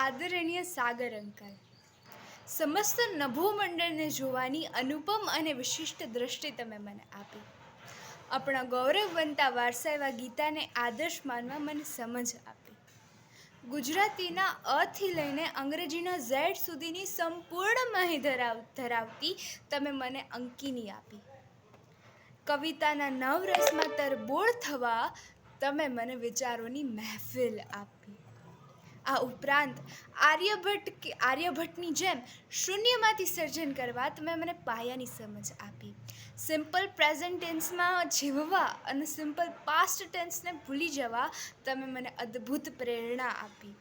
આદરણીય સાગર અંકલ, સમસ્ત નભોમંડળને જોવાની અનુપમ અને વિશિષ્ટ દ્રષ્ટિ તમે મને આપી. આપણા ગૌરવવંતા વારસા એવા ગીતાને આદર્શ માનવા મને સમજ આપી. ગુજરાતીના અથી લઈને અંગ્રેજીના ઝેડ સુધીની સંપૂર્ણ માહિતી ધરાવતી તમે મને અંકિની આપી. કવિતાના નવરસમાં તરબોળ થવા તમે મને વિચારોની મહેફિલ આપી. આ ઉપરાંત આર્યભટ્ટની જેમ શૂન્યમાંથી સર્જન કરવા તમે મને પાયાની સમજ આપી. સિમ્પલ પ્રેઝન્ટ ટેન્સમાં જીવવા અને સિમ્પલ પાસ્ટ ટેન્સને ભૂલી જવા તમે મને અદ્ભુત પ્રેરણા આપી.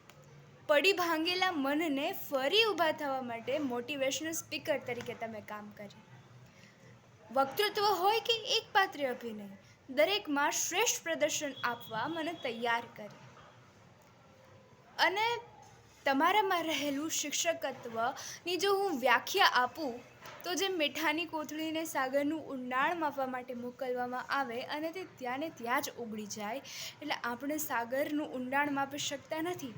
પડી ભાંગેલા મનને ફરી ઊભા થવા માટે મોટિવેશનલ સ્પીકર તરીકે તમે કામ કર્યું. વક્તૃત્વ હોય કે એક પાત્રીય અભિનય, દરેકમાં શ્રેષ્ઠ પ્રદર્શન આપવા મને તૈયાર કરી. અને તમારામાં રહેલું શિક્ષકત્વની જો હું વ્યાખ્યા આપું તો જે મીઠાની કોથળીને સાગરનું ઊંડાણ માપવા માટે મોકલવામાં આવે અને તે ત્યાં ને ત્યાં જ ઓગળી જાય, એટલે આપણે સાગરનું ઊંડાણ માપી શકતા નથી,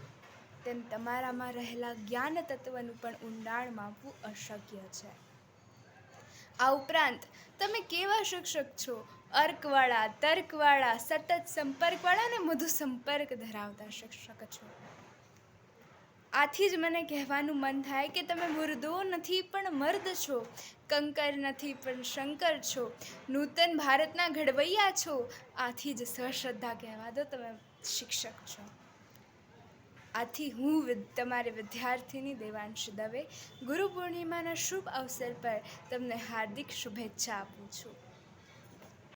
તેમ તમારામાં રહેલા જ્ઞાન તત્વનું પણ ઊંડાણ માપવું અશક્ય છે. આ ઉપરાંત તમે કેવા શિક્ષક છો? અર્કવાળા, તર્કવાળા, સતત સંપર્કવાળા અને મધુ સંપર્ક ધરાવતા શિક્ષક છો. આથી જ મને કહેવાનું મન થાય કે તમે મુર્દો નથી પણ મર્દ છો, કંકર નથી પણ શંકર છો, નૂતન ભારતના ઘડવૈયા છો. આથી જ સશ્રદ્ધા કહેવા દો તમે શિક્ષક છો. આથી હું તમારી વિદ્યાર્થીની દેવાંશી દવે ગુરુ પૂર્ણિમાના શુભ અવસર પર તમને હાર્દિક શુભેચ્છા આપું છું.